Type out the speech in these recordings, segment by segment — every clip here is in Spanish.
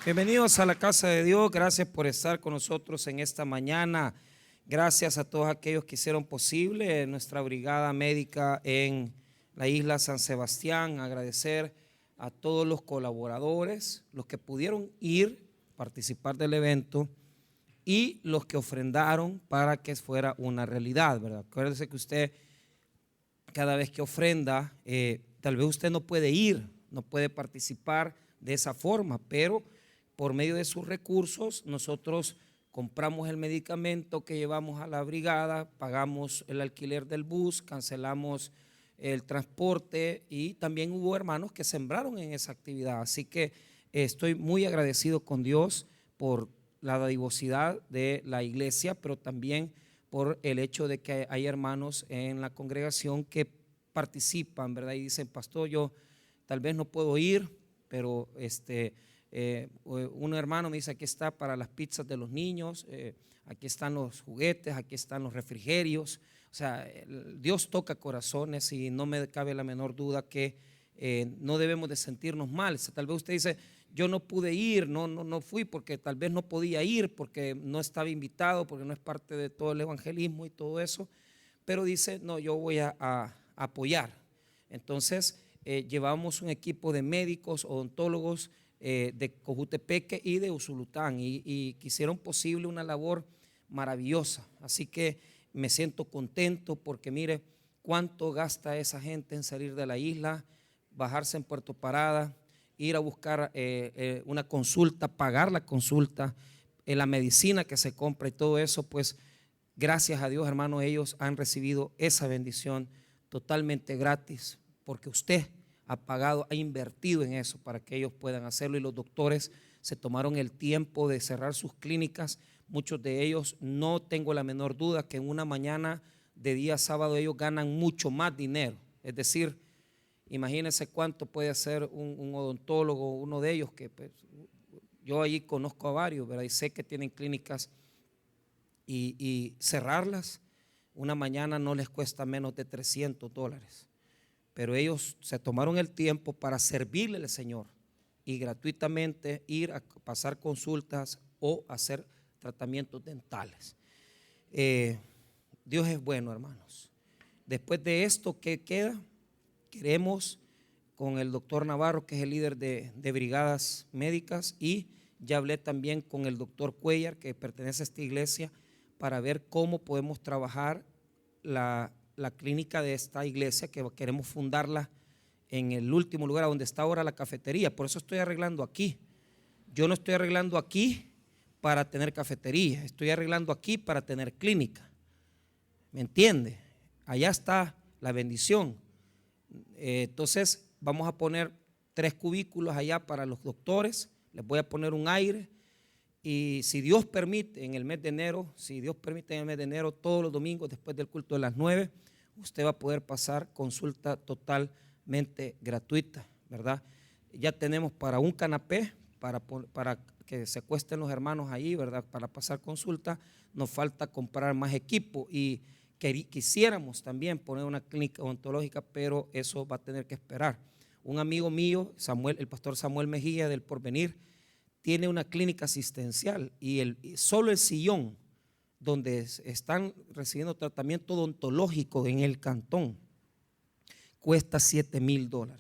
Bienvenidos a la casa de Dios. Gracias por estar con nosotros en esta mañana. Gracias a todos aquellos que hicieron posible nuestra brigada médica en la isla San Sebastián. Agradecer a todos los colaboradores, los que pudieron ir, participar del evento y los que ofrendaron para que fuera una realidad, ¿verdad? Acuérdese que usted, cada vez que ofrenda, tal vez usted no puede ir, no puede participar de esa forma, pero por medio de sus recursos nosotros compramos el medicamento que llevamos a la brigada, pagamos el alquiler del bus, cancelamos el transporte y también hubo hermanos que sembraron en esa actividad. Así que estoy muy agradecido con Dios por la dadivosidad de la iglesia, pero también por el hecho de que hay hermanos en la congregación que participan, ¿verdad? Y dicen, pastor, yo tal vez no puedo ir, pero un hermano me dice, aquí está para las pizzas de los niños, aquí están los juguetes, aquí están los refrigerios. O sea, Dios toca corazones y no me cabe la menor duda que no debemos de sentirnos mal. Tal vez usted dice, yo no pude ir, no fui porque tal vez no podía ir, porque no estaba invitado, porque no es parte de todo el evangelismo y todo eso, pero dice, no, yo voy a apoyar. Entonces llevamos un equipo de médicos, odontólogos de Cojutepeque y de Usulután y que hicieron posible una labor maravillosa. Así que me siento contento porque mire cuánto gasta esa gente en salir de la isla, bajarse en Puerto Parada, ir a buscar una consulta, pagar la consulta, la medicina que se compra y todo eso. Pues gracias a Dios, hermano, ellos han recibido esa bendición totalmente gratis porque usted ha pagado, ha invertido en eso para que ellos puedan hacerlo, y los doctores se tomaron el tiempo de cerrar sus clínicas. Muchos de ellos, no tengo la menor duda que en una mañana de día sábado ellos ganan mucho más dinero. Es decir, imagínense cuánto puede hacer un odontólogo, uno de ellos que pues, yo allí conozco a varios, ¿verdad? Y sé que tienen clínicas y cerrarlas una mañana no les cuesta menos de $300. Pero ellos se tomaron el tiempo para servirle al Señor y gratuitamente ir a pasar consultas o hacer tratamientos dentales. Dios es bueno, hermanos. Después de esto, ¿qué queda? Queremos con el doctor Navarro, que es el líder de brigadas médicas, y ya hablé también con el doctor Cuellar, que pertenece a esta iglesia, para ver cómo podemos trabajar la clínica de esta iglesia, que queremos fundarla en el último lugar donde está ahora la cafetería. Por eso estoy arreglando aquí. Yo no estoy arreglando aquí para tener cafetería, estoy arreglando aquí para tener clínica. ¿Me entiende? Allá está la bendición. Entonces vamos a poner 3 cubículos allá para los doctores, les voy a poner un aire. Y si Dios permite, en el mes de enero, todos los domingos después del culto de las 9, usted va a poder pasar consulta totalmente gratuita, ¿verdad? Ya tenemos para un canapé, para que se acuesten los hermanos ahí, ¿verdad? Para pasar consulta. Nos falta comprar más equipo y quisiéramos también poner una clínica odontológica, pero eso va a tener que esperar. Un amigo mío, el pastor Samuel Mejía del Porvenir, tiene una clínica asistencial y solo el sillón donde están recibiendo tratamiento odontológico en el cantón cuesta $7,000,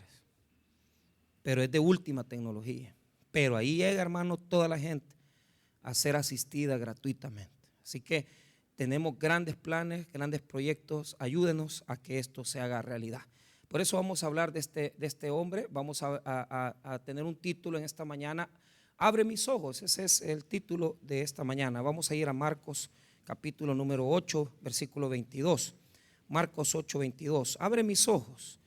pero es de última tecnología. Pero ahí llega, hermano, toda la gente a ser asistida gratuitamente. Así que tenemos grandes planes, grandes proyectos. Ayúdenos a que esto se haga realidad. Por eso vamos a hablar de este hombre. Vamos a tener un título en esta mañana: Abre mis ojos. Ese es el título de esta mañana. Vamos a ir a Marcos capítulo número 8, versículo 22. Marcos 8, 22. Abre mis ojos.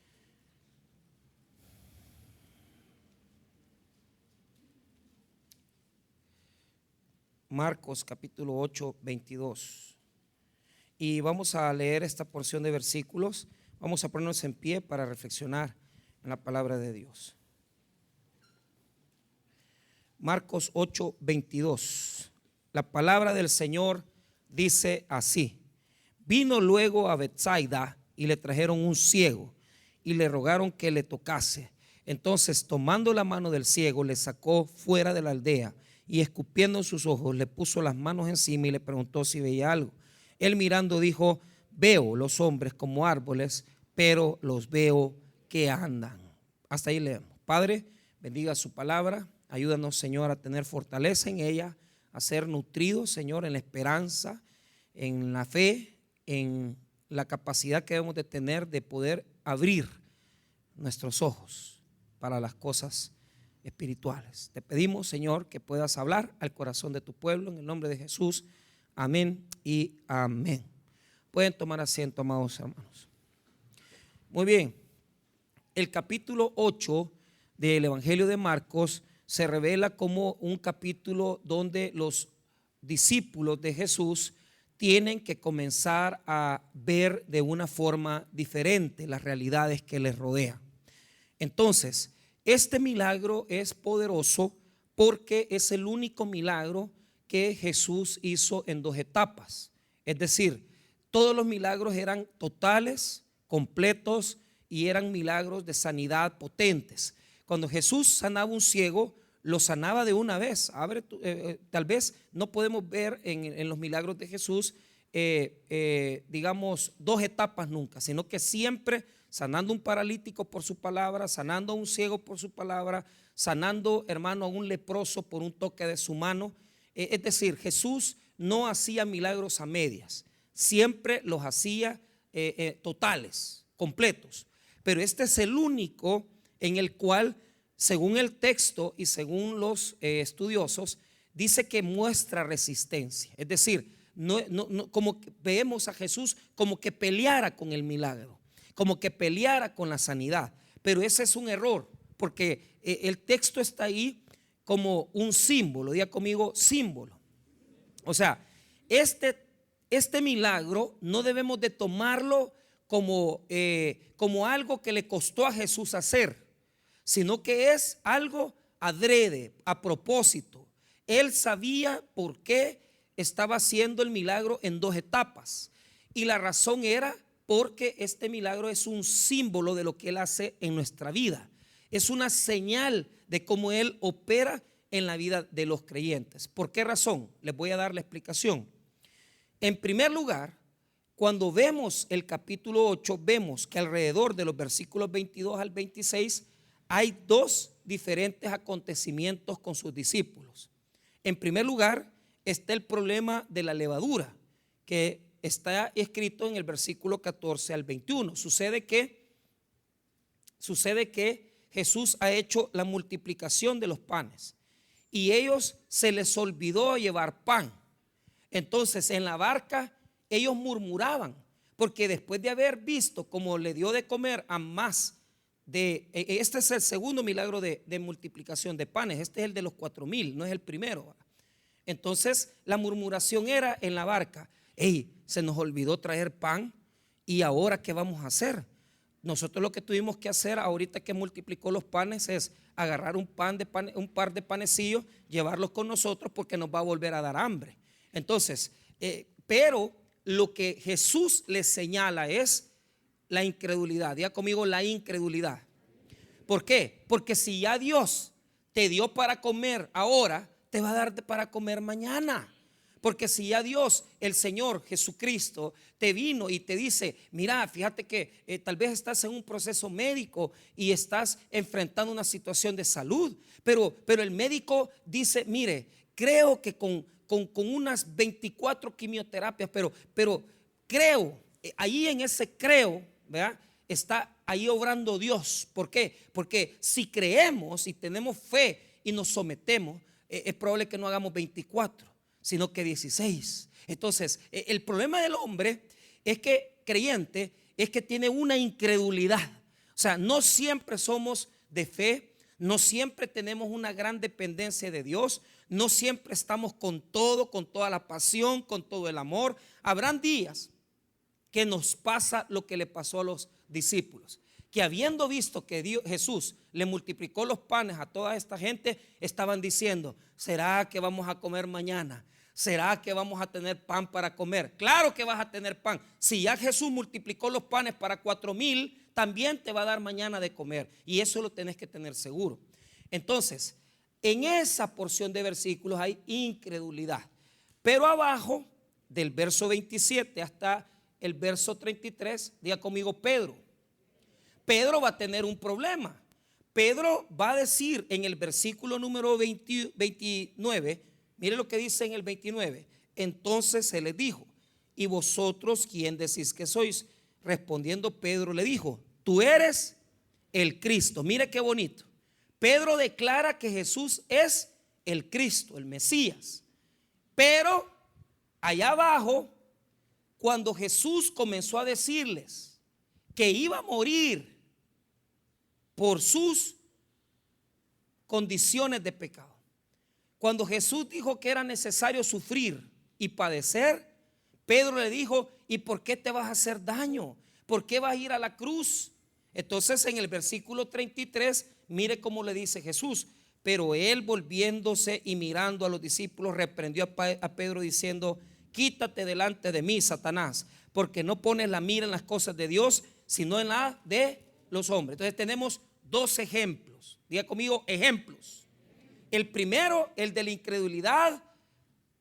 Marcos capítulo 8, 22. Y vamos a leer esta porción de versículos. Vamos a ponernos en pie para reflexionar en la palabra de Dios. Marcos 8, 22. La palabra del Señor dice así: vino luego a Betsaida y le trajeron un ciego y le rogaron que le tocase. Entonces, tomando la mano del ciego, le sacó fuera de la aldea y escupiendo en sus ojos, le puso las manos encima y le preguntó si veía algo. Él mirando dijo: veo los hombres como árboles, pero los veo que andan. Hasta ahí leemos. Padre, bendiga su palabra. Ayúdanos, Señor, a tener fortaleza en ella, a ser nutridos, Señor, en la esperanza, en la fe, en la capacidad que debemos de tener de poder abrir nuestros ojos para las cosas espirituales. Te pedimos, Señor, que puedas hablar al corazón de tu pueblo en el nombre de Jesús. Amén y amén. Pueden tomar asiento, amados hermanos. Muy bien. El capítulo 8 del Evangelio de Marcos se revela como un capítulo donde los discípulos de Jesús tienen que comenzar a ver de una forma diferente las realidades que les rodean. Entonces, este milagro es poderoso porque es el único milagro que Jesús hizo en dos etapas. Es decir, todos los milagros eran totales, completos y eran milagros de sanidad potentes. Cuando Jesús sanaba un ciego, lo sanaba de una vez. Tal vez no podemos ver en los milagros de Jesús, digamos, dos etapas nunca, sino que siempre sanando un paralítico por su palabra, sanando a un ciego por su palabra, sanando, hermano, a un leproso por un toque de su mano. Es decir, Jesús no hacía milagros a medias, siempre los hacía totales, completos. Pero este es el único en el cual, según el texto y según los estudiosos, dice que muestra resistencia. Es decir, no, como que vemos a Jesús como que peleara con el milagro, como que peleara con la sanidad. Pero ese es un error, porque el texto está ahí como un símbolo. Diga conmigo, símbolo. O sea, este milagro no debemos de tomarlo como algo que le costó a Jesús hacer, sino que es algo adrede, a propósito. Él sabía por qué estaba haciendo el milagro en dos etapas, y la razón era porque este milagro es un símbolo de lo que Él hace en nuestra vida. Es una señal de cómo Él opera en la vida de los creyentes. ¿Por qué razón? Les voy a dar la explicación. En primer lugar, cuando vemos el capítulo 8, vemos que alrededor de los versículos 22 al 26 hay dos diferentes acontecimientos con sus discípulos. En primer lugar, está el problema de la levadura, que está escrito en el versículo 14 al 21. Sucede que Jesús ha hecho la multiplicación de los panes y ellos se les olvidó llevar pan. Entonces en la barca ellos murmuraban, porque después de haber visto cómo le dio de comer a más este es el segundo milagro de multiplicación de panes. Este es el de los 4,000, no es el primero. Entonces la murmuración era en la barca: hey, se nos olvidó traer pan, y ahora ¿qué vamos a hacer? Nosotros lo que tuvimos que hacer ahorita que multiplicó los panes es agarrar un par de panecillos, llevarlos con nosotros, porque nos va a volver a dar hambre. Entonces, pero lo que Jesús les señala es la incredulidad. Diga conmigo, la incredulidad. ¿Por qué? Porque si ya Dios te dio para comer ahora, te va a dar para comer mañana. Porque si ya Dios, el Señor Jesucristo, te vino y te dice: mira, fíjate que tal vez estás en un proceso médico y estás enfrentando una situación de salud, pero el médico dice: mire, creo que con unas 24 quimioterapias, pero creo, ahí en ese creo, ¿verdad?, está ahí obrando Dios. ¿Por qué? Porque si creemos y tenemos fe y nos sometemos, es probable que no hagamos 24, sino que 16. Entonces, el problema del hombre es que, creyente, es que tiene una incredulidad. O sea, no siempre somos de fe, no siempre tenemos una gran dependencia de Dios, no siempre estamos con todo, con toda la pasión, con todo el amor. Habrán días que nos pasa lo que le pasó a los discípulos, que habiendo visto que Jesús le multiplicó los panes a toda esta gente, estaban diciendo: ¿será que vamos a comer mañana? ¿Será que vamos a tener pan para comer? Claro que vas a tener pan. Si ya Jesús multiplicó los panes para 4,000, también te va a dar mañana de comer. Y eso lo tenés que tener seguro. Entonces, en esa porción de versículos hay incredulidad. Pero abajo, del verso 27 hasta el verso 33, diga conmigo Pedro. Pedro va a tener un problema. Pedro va a decir en el versículo número 29, mire lo que dice en el 29. Entonces se les dijo: ¿y vosotros quién decís que sois? Respondiendo Pedro le dijo: tú eres el Cristo. Mire qué bonito. Pedro declara que Jesús es el Cristo, el Mesías. Pero allá abajo, cuando Jesús comenzó a decirles que iba a morir por sus condiciones de pecado, cuando Jesús dijo que era necesario sufrir y padecer, Pedro le dijo: ¿y por qué te vas a hacer daño? ¿Por qué vas a ir a la cruz? Entonces en el versículo 33, mire cómo le dice Jesús: pero él, volviéndose y mirando a los discípulos, reprendió a Pedro diciendo: quítate delante de mí, Satanás, porque no pones la mira en las cosas de Dios, sino en la de los hombres. Entonces tenemos dos ejemplos. Diga conmigo, ejemplos. El primero, el de la incredulidad,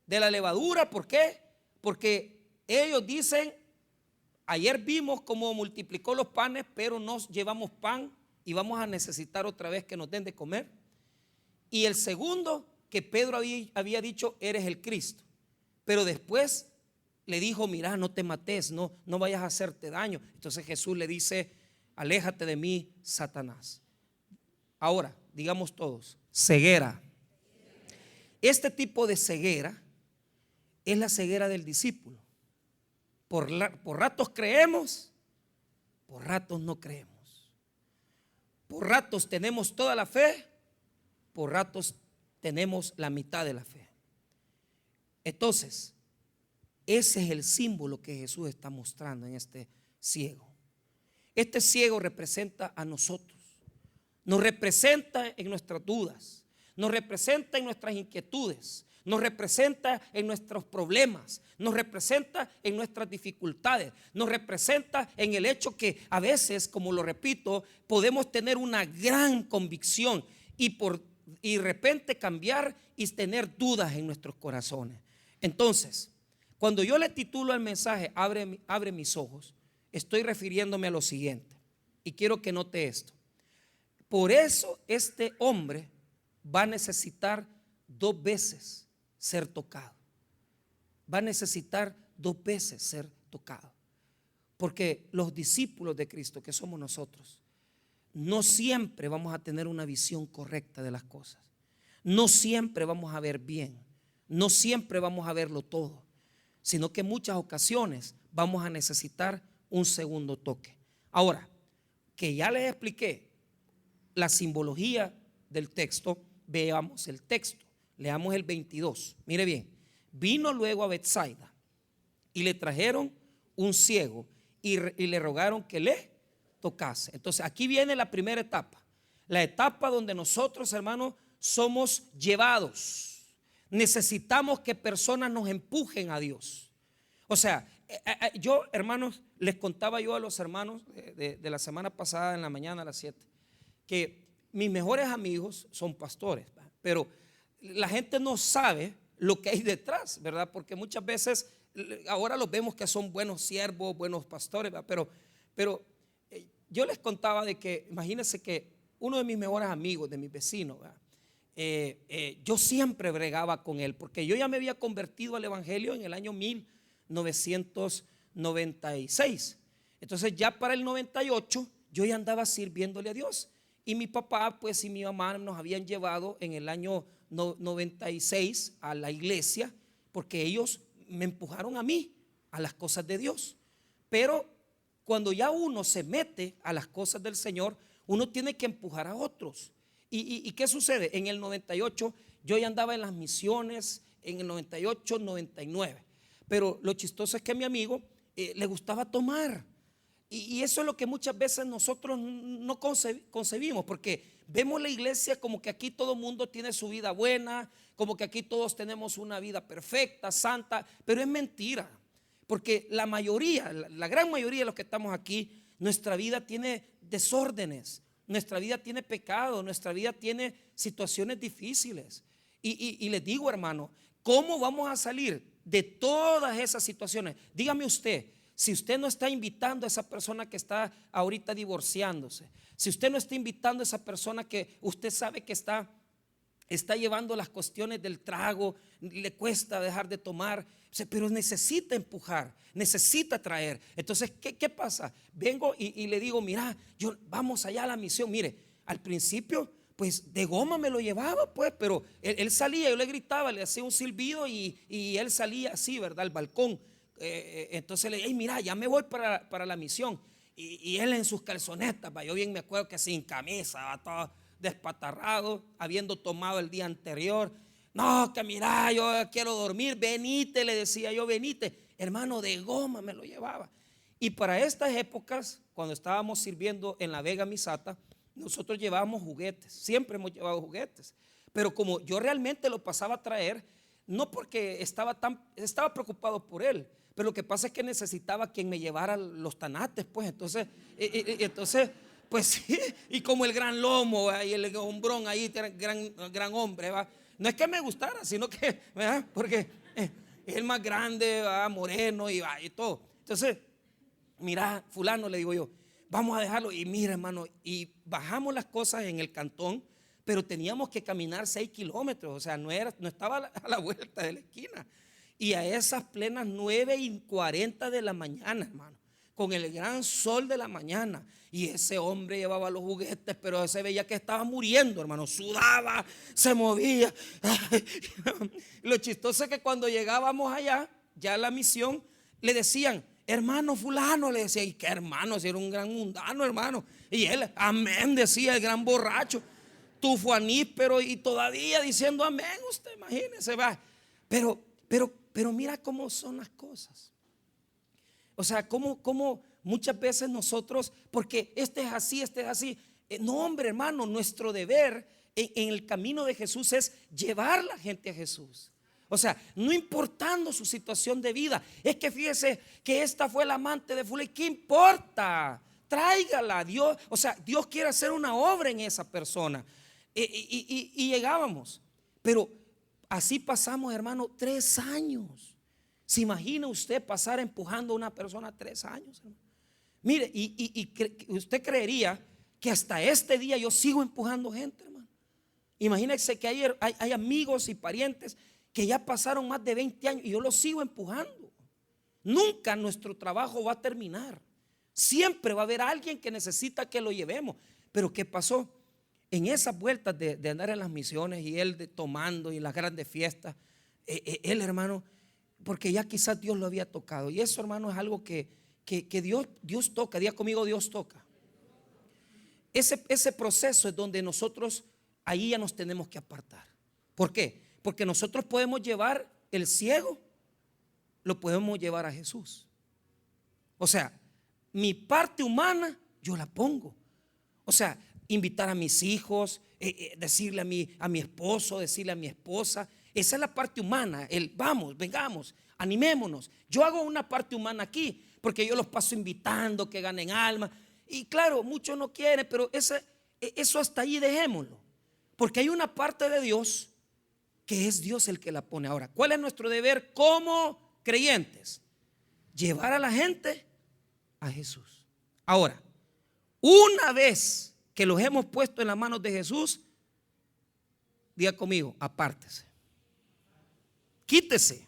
de la levadura. ¿Por qué? Porque ellos dicen: ayer vimos cómo multiplicó los panes, pero no llevamos pan y vamos a necesitar otra vez que nos den de comer. Y el segundo, que Pedro había dicho: eres el Cristo. Pero después le dijo: mira, no te mates, no vayas a hacerte daño. Entonces Jesús le dice: aléjate de mí, Satanás. Ahora, digamos todos: ceguera. Este tipo de ceguera es la ceguera del discípulo. Por ratos creemos, por ratos no creemos. Por ratos tenemos toda la fe, por ratos tenemos la mitad de la fe. Entonces, ese es el símbolo que Jesús está mostrando en este ciego. Este ciego representa a nosotros, nos representa en nuestras dudas, nos representa en nuestras inquietudes, nos representa en nuestros problemas, nos representa en nuestras dificultades, nos representa en el hecho que a veces, como lo repito, podemos tener una gran convicción y de repente cambiar y tener dudas en nuestros corazones. Entonces, cuando yo le titulo al mensaje abre mis ojos, estoy refiriéndome a lo siguiente, y quiero que note esto. Por eso este hombre va a necesitar 2 veces ser tocado. Va a necesitar 2 veces ser tocado. Porque los discípulos de Cristo, que somos nosotros, no siempre vamos a tener una visión correcta de las cosas. No siempre vamos a ver bien. No siempre vamos a verlo todo. Sino que en muchas ocasiones vamos a necesitar un segundo toque. Ahora, que ya les expliqué la simbología del texto, veamos el texto. Leamos el 22. Mire bien. Vino luego a Betsaida y le trajeron un ciego y le rogaron que le tocase. Entonces aquí viene la primera etapa. La etapa donde nosotros, hermanos, somos llevados. Necesitamos que personas nos empujen a Dios. O sea, yo, hermanos, les contaba yo a los hermanos de la semana pasada en la mañana a las 7 que mis mejores amigos son pastores, ¿verdad? Pero la gente no sabe lo que hay detrás, ¿verdad? Porque muchas veces ahora los vemos que son buenos siervos, buenos pastores, ¿verdad? Pero yo les contaba de que, imagínense que uno de mis mejores amigos, de mis vecinos, ¿verdad? Yo siempre bregaba con él, porque yo ya me había convertido al evangelio en el año 1996. Entonces ya para el 98 yo ya andaba sirviéndole a Dios. Y mi papá pues y mi mamá nos habían llevado en el año 96 a la iglesia, porque ellos me empujaron a mí a las cosas de Dios. Pero cuando ya uno se mete a las cosas del Señor, uno tiene que empujar a otros. ¿Y qué sucede? En el 98 yo ya andaba en las misiones, en el 98, 99. Pero lo chistoso es que a mi amigo le gustaba tomar. Y eso es lo que muchas veces nosotros no concebimos, porque vemos la iglesia como que aquí todo el mundo tiene su vida buena, como que aquí todos tenemos una vida perfecta, santa, pero es mentira. Porque la mayoría, la gran mayoría de los que estamos aquí, nuestra vida tiene desórdenes, nuestra vida tiene pecado, nuestra vida tiene situaciones difíciles. Y les digo, hermano, ¿cómo vamos a salir de todas esas situaciones? Dígame usted, si usted no está invitando a esa persona que está ahorita divorciándose, si usted no está invitando a esa persona que usted sabe que está llevando las cuestiones del trago, le cuesta dejar de tomar, pero necesita empujar, necesita traer. Entonces, ¿qué pasa? Vengo y le digo, mira, vamos allá a la misión. Mire, al principio, pues de goma me lo llevaba, pues, pero él salía, yo le gritaba, le hacía un silbido y él salía así, ¿verdad? Al balcón. Entonces le dije, mira, ya me voy para la misión. Y él en sus calzonetas, yo bien me acuerdo que sin camisa, todo despatarrado, habiendo tomado el día anterior. No, que mira, yo quiero dormir, venite, le decía yo, venite. Hermano, de goma me lo llevaba. Y para estas épocas, cuando estábamos sirviendo en la Vega Misata, nosotros llevábamos juguetes, siempre hemos llevado juguetes. Pero como yo realmente lo pasaba a traer, no porque estaba preocupado por él, pero lo que pasa es que necesitaba quien me llevara los tanates, pues. Entonces, pues sí, y como el gran lomo y el hombrón ahí, gran hombre, ¿va? No es que me gustara, sino que, ¿verdad? Porque es el más grande, ¿va? Moreno y todo. Entonces, mira, fulano, le digo yo, vamos a dejarlo. Y mira, hermano, y bajamos las cosas en el cantón, pero teníamos que caminar 6 kilómetros, o sea, no estaba a la vuelta de la esquina. Y a esas plenas 9:40 de la mañana, hermano, con el gran sol de la mañana, y ese hombre llevaba los juguetes, pero se veía que estaba muriendo, hermano, sudaba, se movía. Lo chistoso es que cuando llegábamos allá, ya a la misión, le decían, hermano fulano, le decía, ¿y qué hermano? Si era un gran mundano, hermano. Y él, amén, decía el gran borracho, tufuaníspero, y todavía diciendo amén, usted imagínese, va. Pero mira cómo son las cosas. O sea, cómo muchas veces nosotros, porque este es así. No, hombre, hermano, nuestro deber en el camino de Jesús es llevar la gente a Jesús. O sea, no importando su situación de vida. Es que fíjese que esta fue la amante de fulano. ¿Qué importa? Tráigala, Dios. O sea, Dios quiere hacer una obra en esa persona. Y llegábamos. Pero así pasamos, hermano, 3 años. ¿Se imagina usted pasar empujando a una persona 3 años, hermano? Mire, usted creería que hasta este día yo sigo empujando gente, hermano. Imagínese que hay amigos y parientes que ya pasaron más de 20 años y yo los sigo empujando. Nunca nuestro trabajo va a terminar. Siempre va a haber alguien que necesita que lo llevemos. Pero ¿qué pasó? En esas vueltas de andar en las misiones y él tomando y las grandes fiestas, él, hermano, porque ya quizás Dios lo había tocado. Y eso, hermano, es algo que Dios toca. Diga conmigo, Dios toca. Ese proceso es donde nosotros ahí ya nos tenemos que apartar. ¿Por qué? Porque nosotros podemos llevar el ciego, lo podemos llevar a Jesús. O sea, mi parte humana yo la pongo. O sea, invitar a mis hijos, decirle a mi esposo, decirle a mi esposa. Esa es la parte humana, vamos, vengamos, animémonos. Yo hago una parte humana aquí, porque yo los paso invitando que ganen alma. Y claro, muchos no quieren, pero eso hasta ahí dejémoslo. Porque hay una parte de Dios que es Dios el que la pone. Ahora, ¿cuál es nuestro deber como creyentes? Llevar a la gente a Jesús. Ahora, una vez que los hemos puesto en las manos de Jesús, diga conmigo, apártese. Quítese.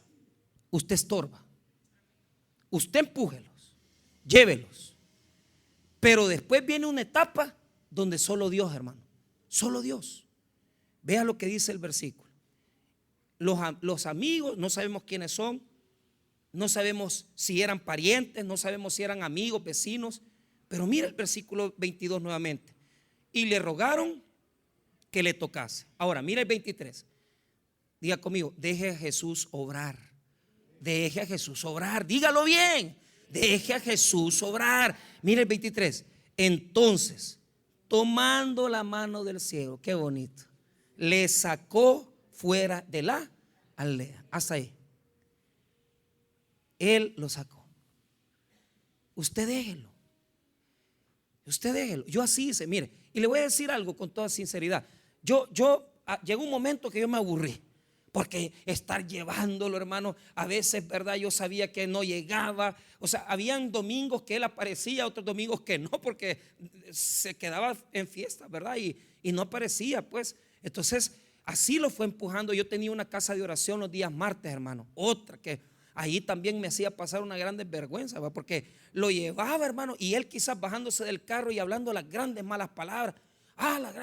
Usted estorba. Usted empújelos. Llévelos. Pero después viene una etapa donde solo Dios, hermano. Solo Dios. Vea lo que dice el versículo. Los amigos, no sabemos quiénes son. No sabemos si eran parientes. No sabemos si eran amigos, vecinos. Pero mira el versículo 22 nuevamente. Y le rogaron que le tocase. Ahora, mira el 23. Diga conmigo, deje a Jesús obrar. Deje a Jesús obrar. Dígalo bien. Deje a Jesús obrar. Mira el 23. Entonces, tomando la mano del ciego, qué bonito, le sacó fuera de la aldea. Hasta ahí. Él lo sacó. Usted déjelo. Usted déjelo. Yo así hice, mire. Y le voy a decir algo con toda sinceridad. Llegó un momento que yo me aburrí. Porque estar llevándolo, hermano, a veces, ¿verdad? Yo sabía que no llegaba. O sea, habían domingos que él aparecía, otros domingos que no, porque se quedaba en fiesta, ¿verdad? Y no aparecía, pues. Entonces, así lo fue empujando. Yo tenía una casa de oración los días martes, hermano. Otra que ahí también me hacía pasar una gran vergüenza, ¿verdad? Porque lo llevaba, hermano, y él quizás bajándose del carro y hablando las grandes malas palabras.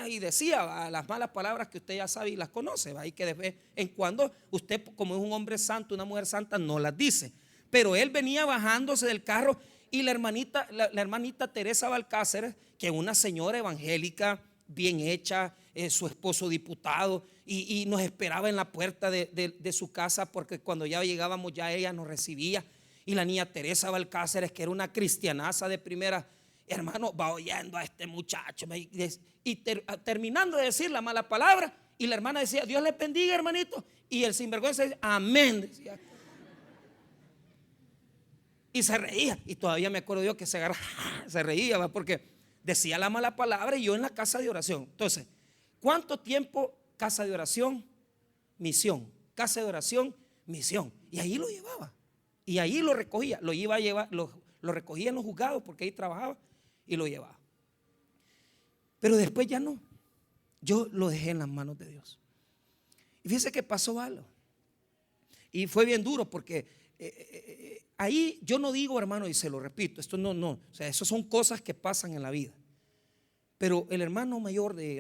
Y decía las malas palabras que usted ya sabe y las conoce, ¿va? Y que de vez en cuando usted, como es un hombre santo, una mujer santa, no las dice. Pero él venía bajándose del carro y la hermanita Teresa Balcácer, que es una señora evangélica bien hecha, su esposo diputado, y nos esperaba en la puerta de su casa, porque cuando ya llegábamos ya ella nos recibía. Y la niña Teresa Balcácer, que era una cristianaza de primera, hermano, va oyendo a este muchacho y terminando de decir la mala palabra, y la hermana decía: Dios le bendiga, hermanito, y el sinvergüenza decía: amén, decía. Y se reía, y todavía me acuerdo yo que se reía, ¿va? Porque decía la mala palabra y yo en la casa de oración. Entonces, ¿cuánto tiempo? Casa de oración, misión, casa de oración, misión, y ahí lo llevaba, y ahí lo recogía, lo iba a llevar, lo recogía en los juzgados, porque ahí trabajaba, y lo llevaba. Pero después ya no. Yo lo dejé en las manos de Dios. Y fíjese que pasó algo. Y fue bien duro, porque ahí yo no digo, hermano, y se lo repito, esto no, o sea, eso son cosas que pasan en la vida. Pero el hermano mayor de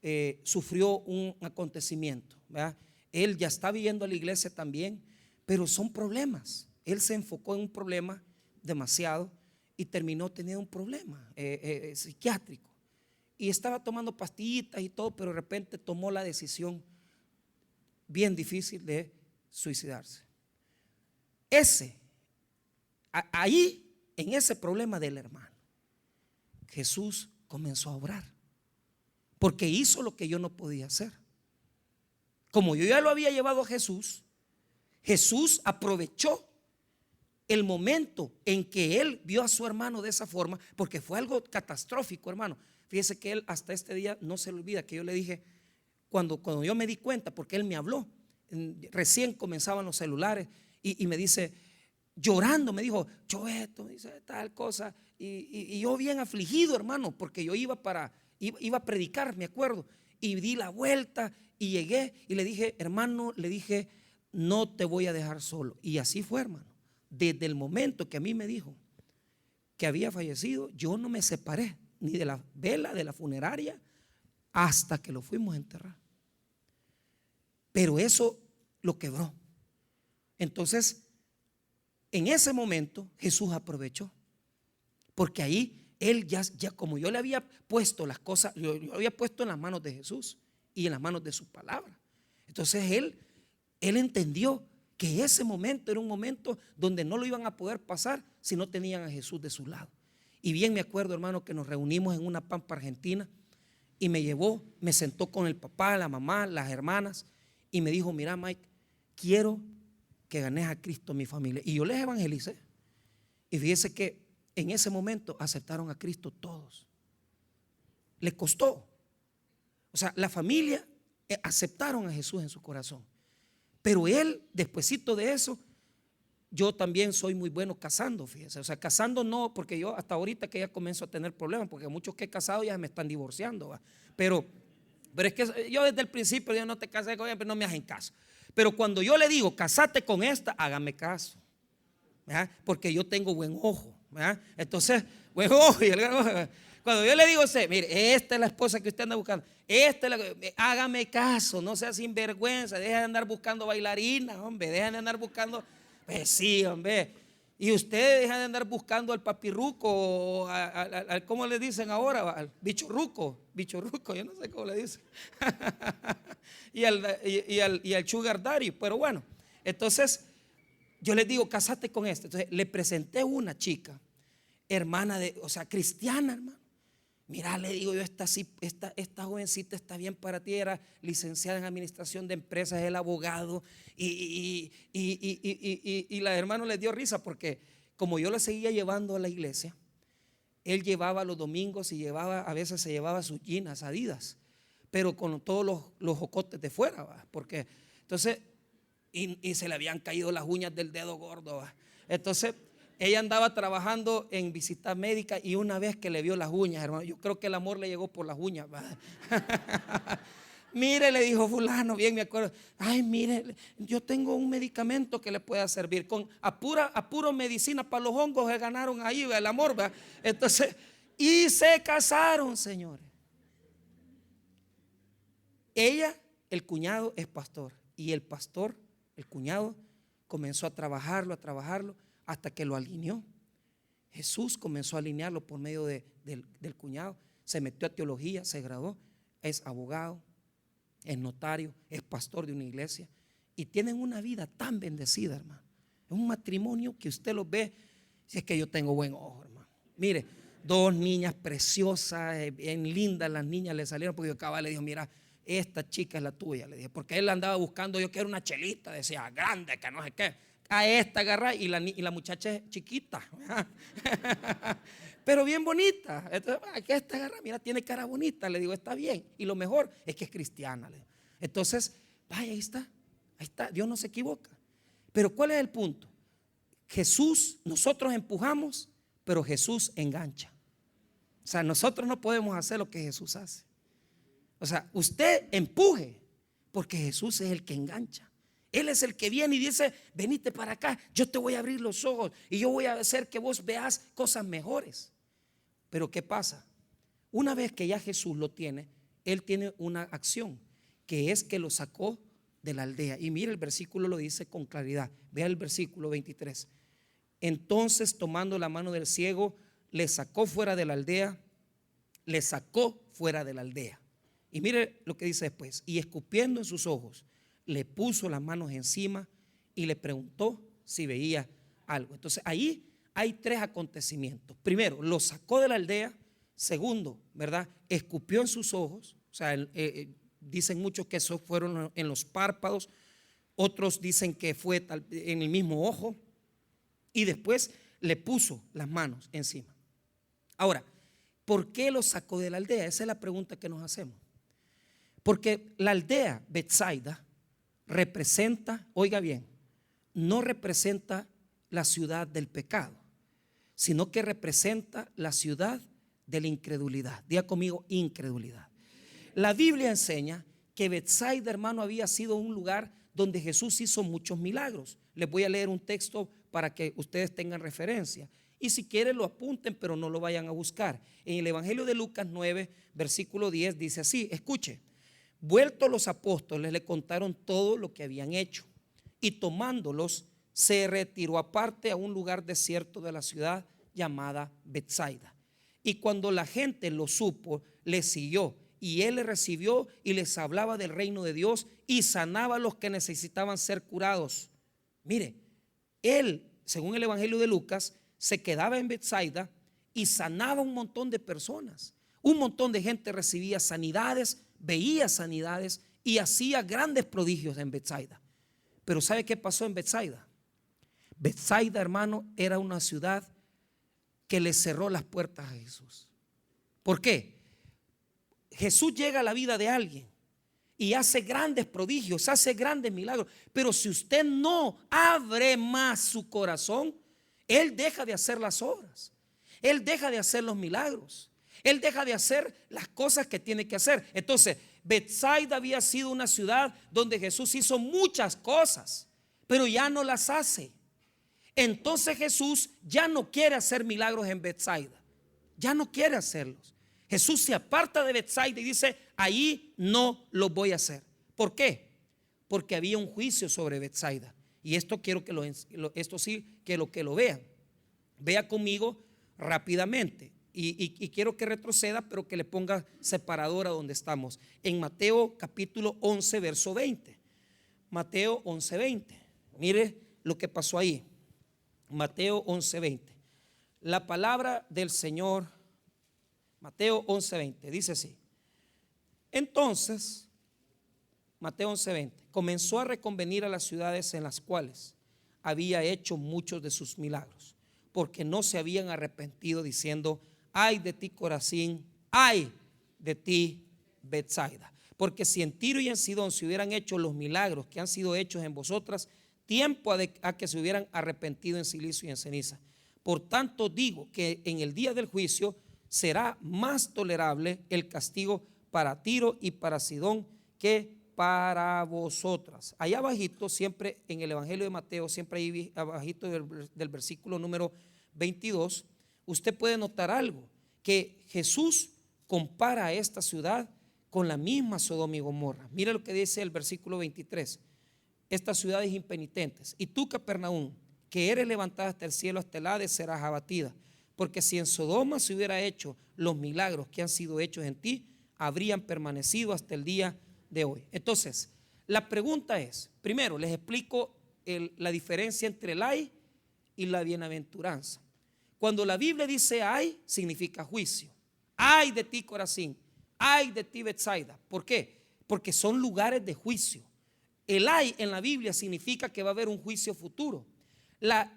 él sufrió un acontecimiento, ¿verdad? Él ya está viviendo a la iglesia también, pero son problemas. Él se enfocó en un problema demasiado y terminó teniendo un problema psiquiátrico, y estaba tomando pastillitas y todo, pero de repente tomó la decisión bien difícil de suicidarse. Ahí, en ese problema del hermano, Jesús comenzó a obrar, porque hizo lo que yo no podía hacer. Como yo ya lo había llevado a Jesús, Jesús aprovechó el momento en que él vio a su hermano de esa forma, porque fue algo catastrófico, hermano. Fíjese que él hasta este día no se le olvida que yo le dije, cuando yo me di cuenta, porque él me habló, recién comenzaban los celulares, y me dice, llorando, me dijo: yo esto, dice tal cosa, y yo bien afligido, hermano, porque yo iba a predicar, me acuerdo, y di la vuelta y llegué y le dije: hermano, le dije, no te voy a dejar solo. Y así fue, hermano. Desde el momento que a mí me dijo que había fallecido, yo no me separé ni de la vela de la funeraria hasta que lo fuimos a enterrar. Pero eso lo quebró. Entonces, en ese momento Jesús aprovechó, porque ahí él ya como yo le había puesto las cosas, yo había puesto en las manos de Jesús y en las manos de su palabra. Entonces él entendió que ese momento era un momento donde no lo iban a poder pasar si no tenían a Jesús de su lado. Y bien me acuerdo, hermano, que nos reunimos en una pampa argentina, y me llevó, me sentó con el papá, la mamá, las hermanas, y me dijo: mira, Mike, quiero que ganes a Cristo a mi familia. Y yo les evangelicé. Y fíjese que en ese momento aceptaron a Cristo todos. Les costó. O sea, la familia aceptaron a Jesús en su corazón. Pero él, despuesito de eso, yo también soy muy bueno casando, fíjese. O sea, casando no, porque yo hasta ahorita que ya comienzo a tener problemas, porque muchos que he casado ya me están divorciando, ¿va? Pero es que yo desde el principio yo no te casé con ella, pero no me hacen caso. Pero cuando yo le digo: casate con esta, hágame caso, ¿verdad? Porque yo tengo buen ojo, ¿verdad? Entonces, buen ojo. Cuando yo le digo: mire, esta es la esposa que usted anda buscando, hágame caso, no sea sinvergüenza, deja de andar buscando bailarinas, hombre, deja de andar buscando, pues sí, hombre. Y ustedes dejan de andar buscando al papirruco, ¿cómo le dicen ahora? Al bichorruco, yo no sé cómo le dicen. y al sugar daddy. Pero bueno, entonces yo les digo: casate con este. Entonces le presenté una chica, hermana o sea, cristiana, hermano. Mira, le digo yo, esta jovencita está bien para ti, era licenciada en administración de empresas, el abogado, y la hermana le dio risa, porque como yo la seguía llevando a la iglesia, él llevaba los domingos y a veces se llevaba sus jeans Adidas, pero con todos los jocotes de fuera, ¿va? Porque entonces, y se le habían caído las uñas del dedo gordo, ¿va? Entonces, ella andaba trabajando en visita médica y una vez que le vio las uñas, hermano, yo creo que el amor le llegó por las uñas, ¿va? Mire, le dijo fulano, bien me acuerdo, ay, mire, yo tengo un medicamento que le pueda servir. A puro medicina para los hongos se ganaron ahí el amor, ¿va? Entonces, y se casaron, señores. Ella, el cuñado es pastor, y el pastor, el cuñado, comenzó a trabajarlo hasta que lo alineó. Jesús comenzó a alinearlo por medio del cuñado. Se metió a teología, se graduó, es abogado, es notario, es pastor de una iglesia, y tienen una vida tan bendecida, hermano. Es un matrimonio que usted los ve. Si es que yo tengo buen ojo, hermano. Mire, dos niñas preciosas, bien lindas las niñas le salieron, porque yo acababa, le dijo, mira, esta chica es la tuya, le dije, porque él andaba buscando, yo quiero una chelita, decía, grande, que no sé qué. A esta agarra, y la muchacha es chiquita, pero bien bonita. Entonces, aquí esta agarra, mira, tiene cara bonita, le digo, está bien, y lo mejor es que es cristiana. Entonces, vaya, ahí está, Dios no se equivoca. Pero ¿cuál es el punto? Jesús, nosotros empujamos, pero Jesús engancha. O sea, nosotros no podemos hacer lo que Jesús hace. O sea, usted empuje, porque Jesús es el que engancha. Él es el que viene y dice, venite para acá, yo te voy a abrir los ojos y yo voy a hacer que vos veas cosas mejores. Pero ¿qué pasa? Una vez que ya Jesús lo tiene, Él tiene una acción, que es que lo sacó de la aldea. Y mire, el versículo lo dice con claridad. Vea el versículo 23. Entonces, tomando la mano del ciego, le sacó fuera de la aldea. Le sacó fuera de la aldea. Y mire lo que dice después. Y escupiendo en sus ojos, le puso las manos encima y le preguntó si veía algo. Entonces ahí hay tres acontecimientos. Primero, lo sacó de la aldea. Segundo, ¿verdad? Escupió en sus ojos. O sea, dicen muchos que esos fueron en los párpados. Otros dicen que fue en el mismo ojo. Y después le puso las manos encima. Ahora, ¿por qué lo sacó de la aldea? Esa es la pregunta que nos hacemos. Porque la aldea Betsaida representa, oiga bien, no representa la ciudad del pecado, sino que representa la ciudad de la incredulidad. Diga conmigo, incredulidad. La Biblia enseña que Betsaida, hermano, había sido un lugar donde Jesús hizo muchos milagros. Les voy a leer un texto para que ustedes tengan referencia. Y si quieren lo apunten, pero no lo vayan a buscar. En el Evangelio de Lucas 9, versículo 10 dice así, escuche. Vueltos los apóstoles le contaron todo lo que habían hecho, y tomándolos se retiró aparte a un lugar desierto de la ciudad llamada Betsaida. Y cuando la gente lo supo, le siguió, y él les recibió y les hablaba del reino de Dios y sanaba a los que necesitaban ser curados. Mire, él, según el Evangelio de Lucas, se quedaba en Betsaida y sanaba a un montón de personas. Un montón de gente recibía sanidades, veía sanidades y hacía grandes prodigios en Betsaida. Pero ¿sabe qué pasó en Betsaida? Betsaida, hermano, era una ciudad que le cerró las puertas a Jesús. ¿Por qué? Jesús llega a la vida de alguien y hace grandes prodigios, hace grandes milagros, pero si usted no abre más su corazón, Él deja de hacer las obras, Él deja de hacer los milagros, Él deja de hacer las cosas que tiene que hacer. Entonces, Betsaida había sido una ciudad donde Jesús hizo muchas cosas, pero ya no las hace. Entonces Jesús ya no quiere hacer milagros en Betsaida, ya no quiere hacerlos. Jesús se aparta de Betsaida y dice, ahí no lo voy a hacer. ¿Por qué? Porque había un juicio sobre Betsaida. Y esto quiero que lo vean. Vea conmigo rápidamente. Y quiero que retroceda, pero que le ponga separador a donde estamos. En Mateo capítulo 11, verso 20. Mateo 11, 20. Mire lo que pasó ahí. Mateo 11, 20. La palabra del Señor, Mateo 11, 20, dice así. Entonces, Mateo 11, 20, comenzó a reconvenir a las ciudades en las cuales había hecho muchos de sus milagros, porque no se habían arrepentido, diciendo, ay de ti Corazín, ay de ti Betsaida. Porque si en Tiro y en Sidón se hubieran hecho los milagros que han sido hechos en vosotras, tiempo a que se hubieran arrepentido en silicio y en ceniza. Por tanto digo que en el día del juicio será más tolerable el castigo para Tiro y para Sidón que para vosotras. Allá abajito, siempre en el Evangelio de Mateo, siempre ahí abajito del versículo número 22, usted puede notar algo, que Jesús compara a esta ciudad con la misma Sodoma y Gomorra. Mira lo que dice el versículo 23. Estas ciudades impenitentes, y tú, Capernaum, que eres levantada hasta el cielo, hasta el Hades, serás abatida. Porque si en Sodoma se hubiera hecho los milagros que han sido hechos en ti, habrían permanecido hasta el día de hoy. Entonces, la pregunta es, primero les explico la diferencia entre el ay y la bienaventuranza. Cuando la Biblia dice ay, significa juicio. Ay de ti Corazín, ay de ti Betsaida. ¿Por qué? Porque son lugares de juicio. El ay en la Biblia significa que va a haber un juicio futuro.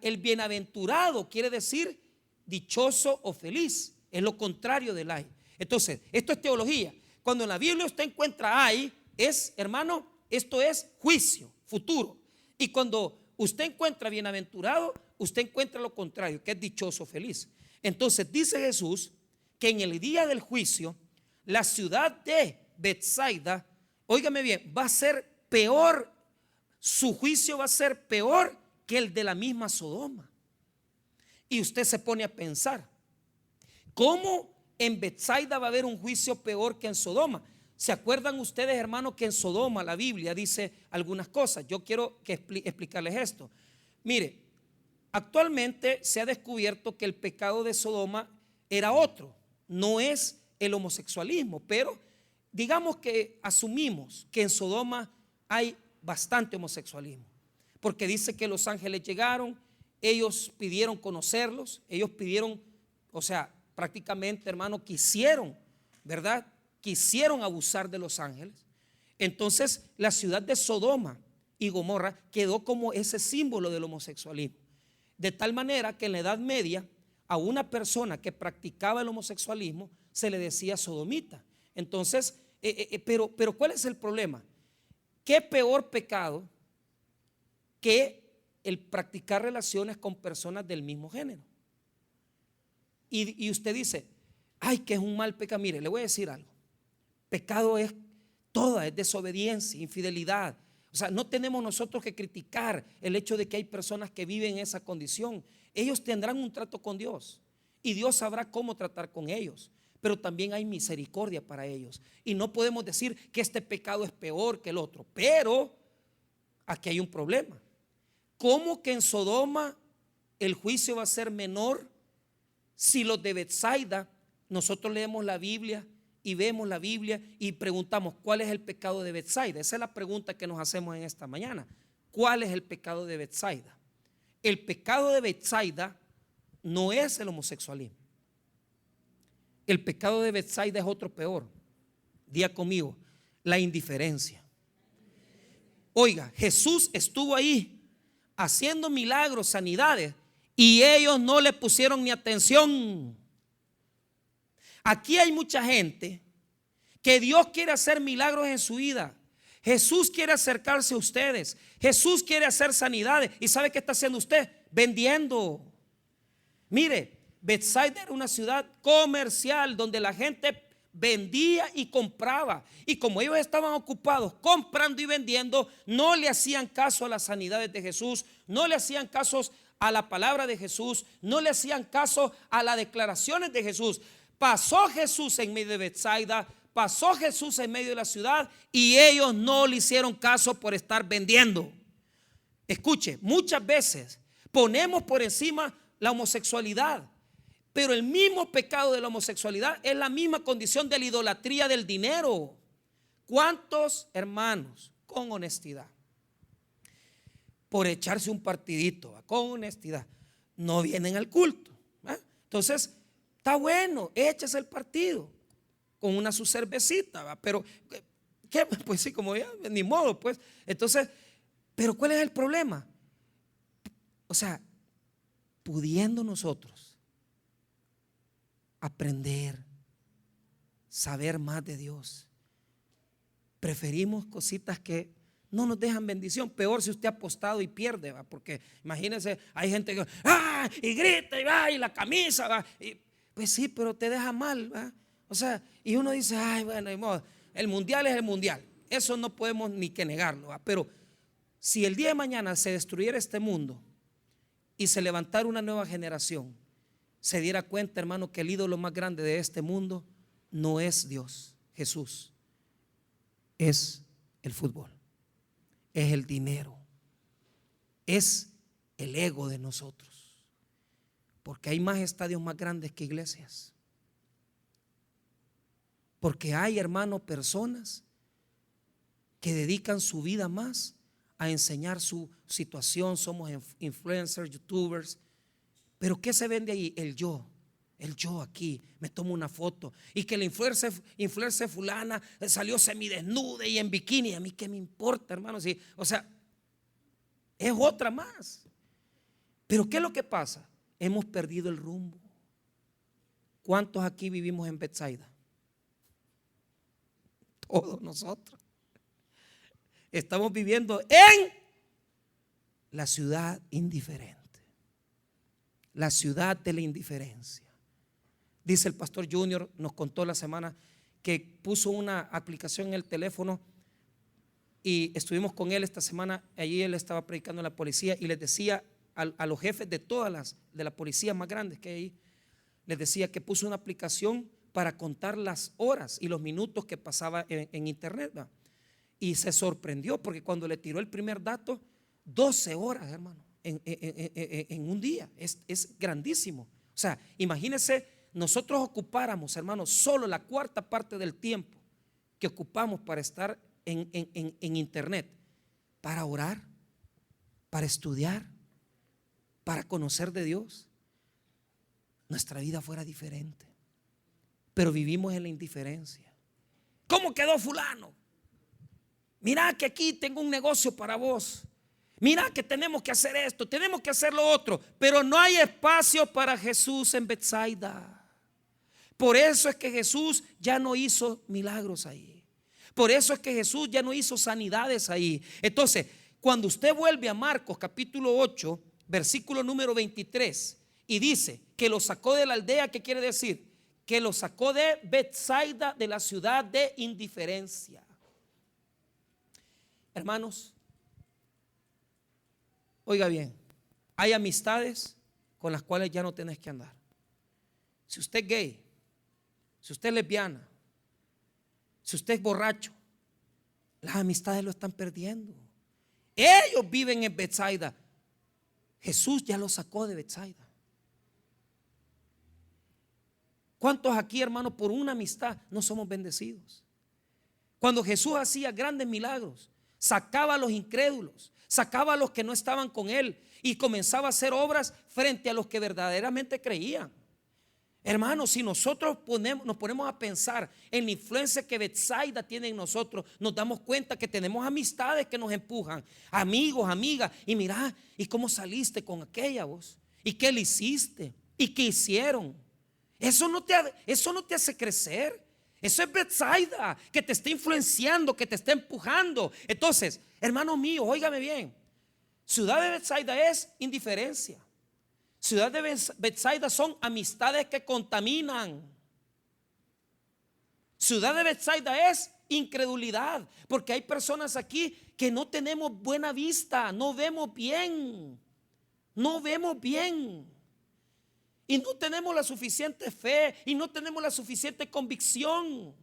El bienaventurado quiere decir dichoso o feliz. Es lo contrario del ay. Entonces, esto es teología. Cuando en la Biblia usted encuentra ay, hermano, esto es juicio futuro. Y cuando usted encuentra bienaventurado, usted encuentra lo contrario, que es dichoso o feliz. Entonces dice Jesús que en el día del juicio, la ciudad de Betsaida, óigame bien, va a ser peor, su juicio va a ser peor que el de la misma Sodoma. Y usted se pone a pensar, ¿cómo en Betsaida va a haber un juicio peor que en Sodoma? ¿Se acuerdan ustedes, hermanos, que en Sodoma la Biblia dice algunas cosas? Yo quiero explicarles esto. Mire, actualmente se ha descubierto que el pecado de Sodoma era otro, no es el homosexualismo, pero digamos que asumimos que en Sodoma hay bastante homosexualismo, porque dice que los ángeles llegaron, ellos pidieron conocerlos, ellos pidieron, o sea, prácticamente, hermano, quisieron, ¿verdad? Quisieron abusar de los ángeles. Entonces la ciudad de Sodoma y Gomorra quedó como ese símbolo del homosexualismo, de tal manera que en la Edad Media a una persona que practicaba el homosexualismo se le decía sodomita. Entonces, pero ¿cuál es el problema? ¿Qué peor pecado que el practicar relaciones con personas del mismo género? Y usted dice, ay, que es un mal pecado. Mire, le voy a decir algo. Pecado es toda, es desobediencia, infidelidad. O sea, no tenemos nosotros que criticar el hecho de que hay personas que viven en esa condición. Ellos tendrán un trato con Dios y Dios sabrá cómo tratar con ellos, pero también hay misericordia para ellos. Y no podemos decir que este pecado es peor que el otro, pero aquí hay un problema. ¿Cómo que en Sodoma el juicio va a ser menor si los de Betsaida, nosotros leemos la Biblia y vemos la Biblia y preguntamos cuál es el pecado de Betsaida? Esa es la pregunta que nos hacemos en esta mañana. ¿Cuál es el pecado de Betsaida? El pecado de Betsaida no es el homosexualismo. El pecado de Betsaida es otro peor. Diga conmigo, la indiferencia. Oiga, Jesús estuvo ahí haciendo milagros, sanidades, y ellos no le pusieron ni atención. Aquí hay mucha gente que Dios quiere hacer milagros en su vida. Jesús quiere acercarse a ustedes. Jesús quiere hacer sanidades. ¿Y sabe qué está haciendo usted? Vendiendo. Mire, Betsaida era una ciudad comercial donde la gente vendía y compraba. Y como ellos estaban ocupados comprando y vendiendo, no le hacían caso a las sanidades de Jesús, no le hacían caso a la palabra de Jesús, no le hacían caso a las declaraciones de Jesús. Pasó Jesús en medio de Betsaida, pasó Jesús en medio de la ciudad y ellos no le hicieron caso por estar vendiendo. Escuche, muchas veces ponemos por encima la homosexualidad, pero el mismo pecado de la homosexualidad es la misma condición de la idolatría del dinero. ¿Cuántos hermanos con honestidad, por echarse un partidito, con honestidad, no vienen al culto? Entonces, está bueno, échese el partido con una su cervecita, pero ¿qué? Pues sí, como ya, ni modo, pues. Entonces, pero ¿cuál es el problema? O sea, pudiendo nosotros aprender, saber más de Dios. Preferimos cositas que no nos dejan bendición. Peor si usted ha apostado y pierde, ¿va? Porque imagínense, hay gente que y grita y va, y la camisa va, y, pues sí, pero te deja mal, ¿va? O sea, y uno dice, ay, bueno, de modo, el mundial es el mundial, eso no podemos ni que negarlo, ¿va? Pero si el día de mañana se destruyera este mundo y se levantara una nueva generación, se diera cuenta, hermano, que el ídolo más grande de este mundo no es Dios, Jesús, es el fútbol, es el dinero, es el ego de nosotros, porque hay más estadios más grandes que iglesias, porque hay, hermano, personas que dedican su vida más a enseñar su situación. Somos influencers, youtubers, pero ¿qué se vende ahí? El yo aquí, me tomo una foto, y que la influencer fulana salió semidesnuda y en bikini. A mí qué me importa, hermano, sí, o sea, es otra más. Pero ¿qué es lo que pasa? Hemos perdido el rumbo. ¿Cuántos aquí vivimos en Bethsaida? Todos nosotros estamos viviendo en la ciudad indiferente, la ciudad de la indiferencia. Dice el pastor Junior, nos contó la semana que puso una aplicación en el teléfono, y estuvimos con él esta semana. Allí él estaba predicando en la policía y les decía a los jefes de todas de la policía más grandes que hay ahí, les decía que puso una aplicación para contar las horas y los minutos que pasaba en internet, ¿va? Y se sorprendió porque cuando le tiró el primer dato, 12 horas, hermano, en un día. Es grandísimo. O sea, imagínense, nosotros ocupáramos, hermano, solo la cuarta parte del tiempo que ocupamos para estar en internet, para orar, para estudiar, para conocer de Dios, nuestra vida fuera diferente. Pero vivimos en la indiferencia. ¿Cómo quedó fulano? Mira que aquí tengo un negocio para vos. Mira que tenemos que hacer esto, tenemos que hacer lo otro. Pero no hay espacio para Jesús en Bethsaida. Por eso es que Jesús ya no hizo milagros ahí. Por eso es que Jesús ya no hizo sanidades ahí. Entonces, cuando usted vuelve a Marcos capítulo 8, versículo número 23, y dice que lo sacó de la aldea, ¿qué quiere decir? Que lo sacó de Bethsaida, de la ciudad de indiferencia. Hermanos, oiga bien, hay amistades con las cuales ya no tenés que andar. Si usted es gay, si usted es lesbiana, si usted es borracho, las amistades lo están perdiendo. Ellos viven en Bethsaida. Jesús ya lo sacó de Bethsaida. ¿Cuántos aquí, hermanos, por una amistad no somos bendecidos? Cuando Jesús hacía grandes milagros, sacaba a los incrédulos, sacaba a los que no estaban con él y comenzaba a hacer obras frente a los que verdaderamente creían. Hermanos, si nosotros nos ponemos a pensar en la influencia que Bethsaida tiene en nosotros, nos damos cuenta que tenemos amistades que nos empujan, amigos, amigas, y mira, ¿y cómo saliste con aquella voz? ¿Y qué le hiciste? ¿Y qué hicieron? Eso no te hace crecer. Eso es Bethsaida, que te está influenciando, que te está empujando. Entonces, hermano mío, óigame bien, ciudad de Bethsaida es indiferencia. Ciudad de Bethsaida son amistades que contaminan. Ciudad de Bethsaida es incredulidad, porque hay personas aquí que no tenemos buena vista, no vemos bien, y no tenemos la suficiente fe y no tenemos la suficiente convicción.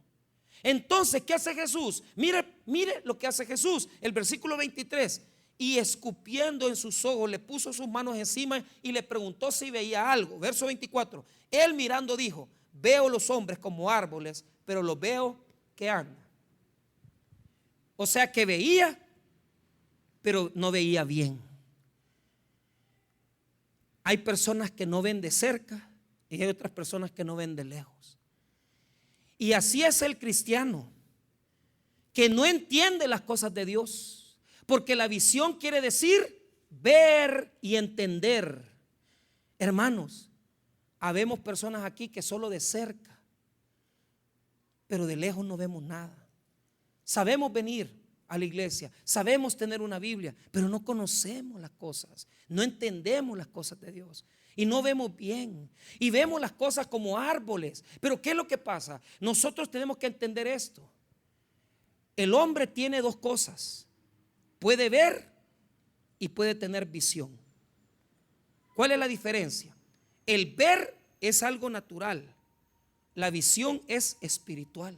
Entonces, ¿qué hace Jesús? Mire lo que hace Jesús. El versículo 23. Y escupiendo en sus ojos, le puso sus manos encima y le preguntó si veía algo. Verso 24. Él mirando dijo: veo los hombres como árboles, pero los veo que andan. O sea que veía, pero no veía bien. Hay personas que no ven de cerca y hay otras personas que no ven de lejos. Y así es el cristiano, que no entiende las cosas de Dios, porque la visión quiere decir ver y entender. Hermanos, Habemos personas aquí que solo de cerca, pero de lejos no vemos nada. Sabemos venir a la iglesia, sabemos tener una Biblia, pero no conocemos las cosas, no entendemos las cosas de Dios y no vemos bien y vemos las cosas como árboles. Pero ¿qué es lo que pasa? Nosotros tenemos que entender esto. El hombre tiene dos cosas: puede ver y puede tener visión. ¿Cuál es la diferencia? El ver es algo natural, la visión es espiritual,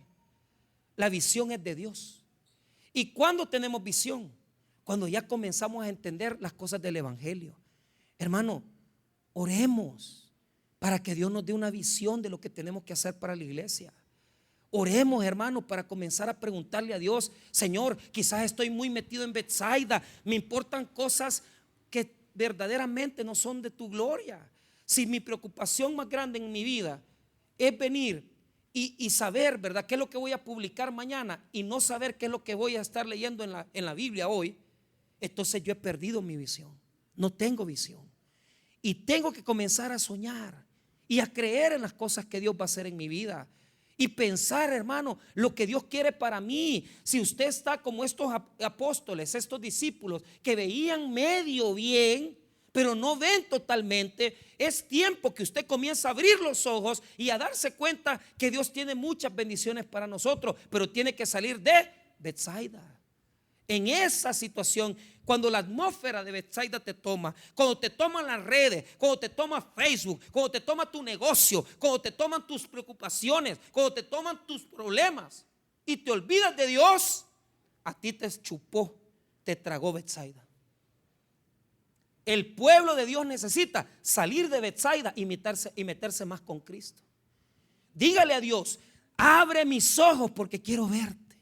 la visión es de Dios. ¿Y cuándo tenemos visión? Cuando ya comenzamos a entender las cosas del evangelio. Hermano, oremos para que Dios nos dé una visión de lo que tenemos que hacer para la iglesia. Oremos, hermano, para comenzar a preguntarle a Dios: Señor, quizás estoy muy metido en Betsaida, me importan cosas que verdaderamente no son de tu gloria. Si mi preocupación más grande en mi vida es venir y saber, ¿verdad?, qué es lo que voy a publicar mañana y no saber qué es lo que voy a estar leyendo en la Biblia hoy, entonces yo he perdido mi visión, no tengo visión. Y tengo que comenzar a soñar y a creer en las cosas que Dios va a hacer en mi vida. Y pensar, hermano, lo que Dios quiere para mí. Si usted está como estos apóstoles, estos discípulos que veían medio bien, pero no ven totalmente, es tiempo que usted comience a abrir los ojos y a darse cuenta que Dios tiene muchas bendiciones para nosotros, pero tiene que salir de Betsaida. En esa situación, cuando la atmósfera de Betsaida te toma, cuando te toman las redes, cuando te toma Facebook, cuando te toma tu negocio, cuando te toman tus preocupaciones, cuando te toman tus problemas y te olvidas de Dios, a ti te chupó, te tragó Betsaida. El pueblo de Dios necesita salir de Betsaida y meterse más con Cristo. Dígale a Dios: abre mis ojos porque quiero verte.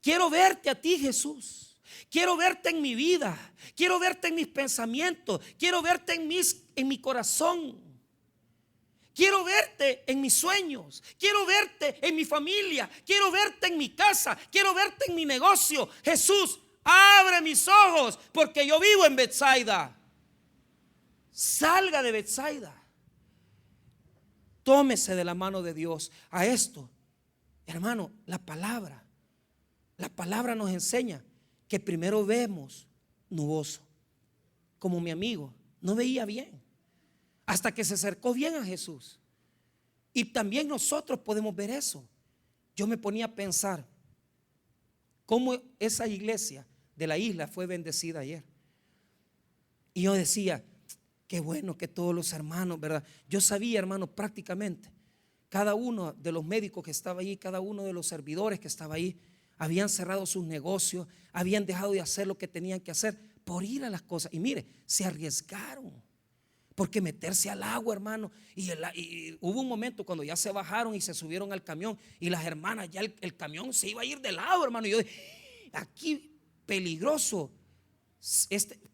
Quiero verte a ti, Jesús. Quiero verte en mi vida. Quiero verte en mis pensamientos. Quiero verte en mi corazón. Quiero verte en mis sueños. Quiero verte en mi familia. Quiero verte en mi casa. Quiero verte en mi negocio. Jesús, abre mis ojos porque yo vivo en Betsaida. Salga de Betsaida. Tómese de la mano de Dios. A esto, hermano, la palabra nos enseña que primero vemos nuboso. Como mi amigo, no veía bien hasta que se acercó bien a Jesús. Y también nosotros podemos ver eso. Yo me ponía a pensar cómo esa iglesia de la isla fue bendecida ayer. Y yo decía: qué bueno que todos los hermanos, ¿verdad? Yo sabía, hermano, prácticamente cada uno de los médicos que estaba ahí, cada uno de los servidores que estaba ahí, habían cerrado sus negocios, habían dejado de hacer lo que tenían que hacer por ir a las cosas. Y mire, se arriesgaron, porque meterse al agua, hermano, y hubo un momento cuando ya se bajaron y se subieron al camión y las hermanas, ya el camión se iba a ir de lado, hermano. Y yo dije: aquí peligroso,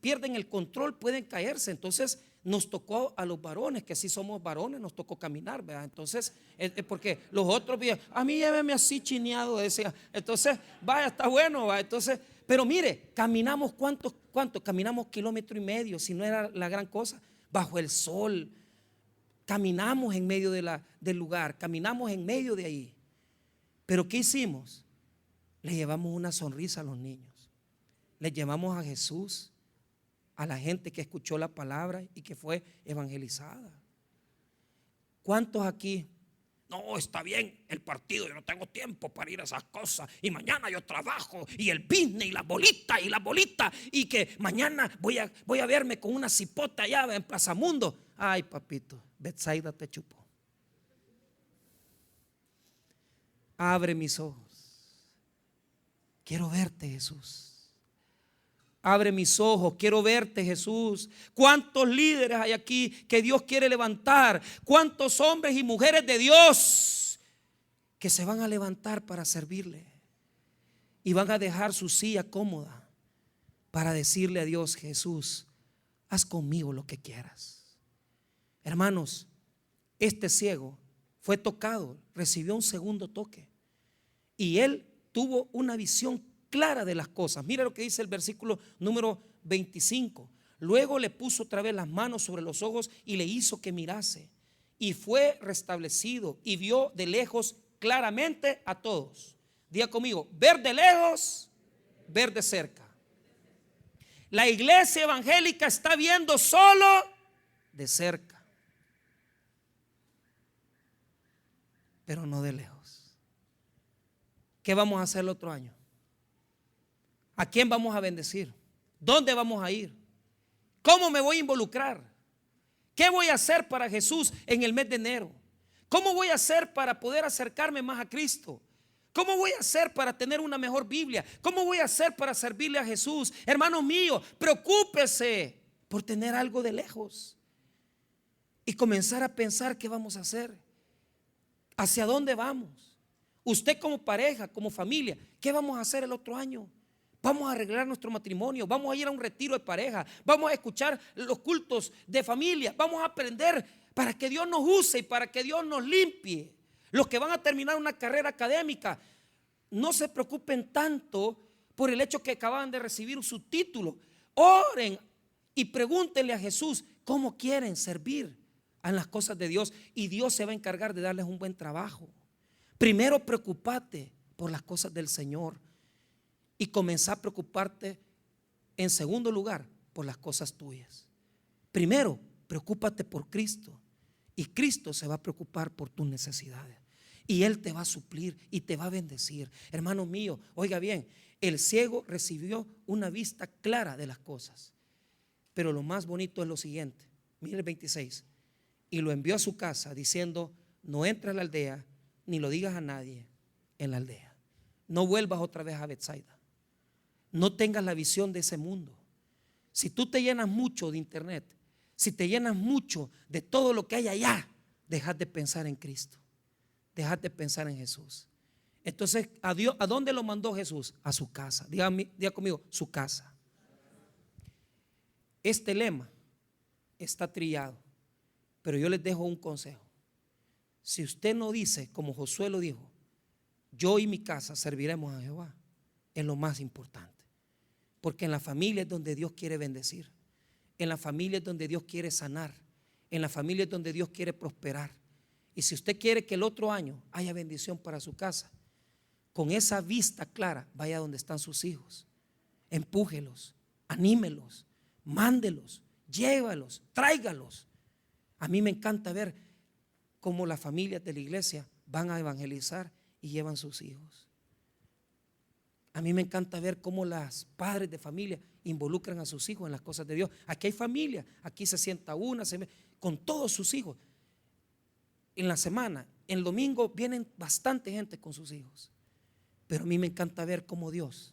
pierden el control, pueden caerse. Entonces nos tocó a los varones, que sí somos varones, nos tocó caminar, ¿verdad? Entonces, porque los otros, a mí lléveme así chineado, decía. Entonces, vaya, está bueno, ¿va? Entonces, pero mire, caminamos ¿cuánto? Caminamos 1,5 kilómetros, si no era la gran cosa, bajo el sol. Caminamos en medio del lugar, caminamos en medio de ahí. Pero ¿qué hicimos? Le llevamos una sonrisa a los niños. Les llevamos a Jesús, a la gente que escuchó la palabra y que fue evangelizada. ¿Cuántos aquí? No, está bien el partido, yo no tengo tiempo para ir a esas cosas, y mañana yo trabajo, y el business, y la bolita, y que mañana voy a verme con una cipota allá en Plaza Mundo. Ay, papito, Betsaida te chupó. Abre mis ojos. Quiero verte, Jesús. Abre mis ojos, quiero verte, Jesús. ¿Cuántos líderes hay aquí que Dios quiere levantar? ¿Cuántos hombres y mujeres de Dios que se van a levantar para servirle? Y van a dejar su silla cómoda para decirle a Dios: Jesús, haz conmigo lo que quieras. Hermanos, este ciego fue tocado, recibió un segundo toque y él tuvo una visión clara de las cosas. Mira lo que dice el versículo número 25. Luego le puso otra vez las manos sobre los ojos y le hizo que mirase. y fue restablecido y vio de lejos claramente a todos. Diga conmigo, ver de lejos, ver de cerca. La iglesia evangélica está viendo solo de cerca, pero no de lejos. ¿Qué vamos a hacer el otro año? ¿A quién vamos a bendecir? ¿Dónde vamos a ir? ¿Cómo me voy a involucrar? ¿Qué voy a hacer para Jesús en el mes de enero? ¿Cómo voy a hacer para poder acercarme más a Cristo? ¿Cómo voy a hacer para tener una mejor Biblia? ¿Cómo voy a hacer para servirle a Jesús? Hermano mío, preocúpese por tener algo de lejos y comenzar a pensar qué vamos a hacer, hacia dónde vamos. Usted como pareja, como familia, ¿qué vamos a hacer el otro año? Vamos a arreglar nuestro matrimonio, vamos a ir a un retiro de pareja, vamos a escuchar los cultos de familia, vamos a aprender para que Dios nos use y para que Dios nos limpie. Los que van a terminar una carrera académica, no se preocupen tanto por el hecho que acaban de recibir su título. Oren y pregúntenle a Jesús cómo quieren servir en las cosas de Dios, y Dios se va a encargar de darles un buen trabajo. Primero preocúpate por las cosas del Señor y comenzá a preocuparte en segundo lugar por las cosas tuyas. Primero preocúpate por Cristo y Cristo se va a preocupar por tus necesidades y Él te va a suplir y te va a bendecir. Hermano mío, oiga bien, el ciego recibió una vista clara de las cosas, pero lo más bonito es lo siguiente. Mire el 26: y lo envió a su casa diciendo: no entres a la aldea ni lo digas a nadie en la aldea. No vuelvas otra vez a Betsaida. No tengas la visión de ese mundo. Si tú te llenas mucho de internet, si te llenas mucho de todo lo que hay allá, dejas de pensar en Cristo, dejas de pensar en Jesús. Entonces, ¿a dónde lo mandó Jesús? A su casa. Diga conmigo, su casa. Este lema está trillado, pero yo les dejo un consejo. Si usted no dice como Josué lo dijo: yo y mi casa serviremos a Jehová, es lo más importante. Porque en la familia es donde Dios quiere bendecir, en la familia es donde Dios quiere sanar, en la familia es donde Dios quiere prosperar. Y si usted quiere que el otro año haya bendición para su casa, con esa vista clara, vaya donde están sus hijos, empújelos, anímelos, mándelos, llévalos, tráigalos. A mí me encanta ver cómo las familias de la iglesia van a evangelizar y llevan sus hijos. A mí me encanta ver cómo las padres de familia involucran a sus hijos en las cosas de Dios. Aquí hay familia, aquí se sienta una con todos sus hijos. En la semana, el domingo vienen bastante gente con sus hijos. Pero a mí me encanta ver cómo Dios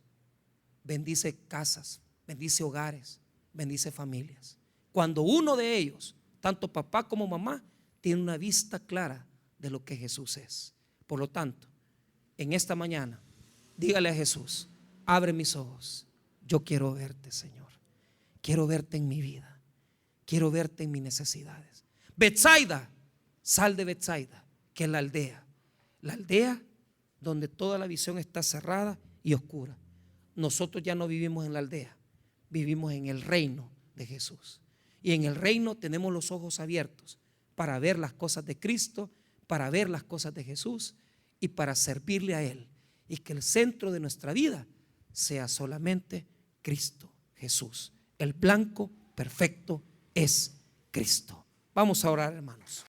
bendice casas, bendice hogares, bendice familias. Cuando uno de ellos, tanto papá como mamá, tiene una vista clara de lo que Jesús es. Por lo tanto, en esta mañana, dígale a Jesús: abre mis ojos, yo quiero verte, Señor. Quiero verte en mi vida, quiero verte en mis necesidades. Betsaida, sal de Betsaida, que es la aldea donde toda la visión está cerrada y oscura. Nosotros ya no vivimos en la aldea, vivimos en el reino de Jesús. Y en el reino tenemos los ojos abiertos para ver las cosas de Cristo, para ver las cosas de Jesús y para servirle a Él. Y que el centro de nuestra vida sea solamente Cristo Jesús. El blanco perfecto es Cristo. Vamos a orar, hermanos.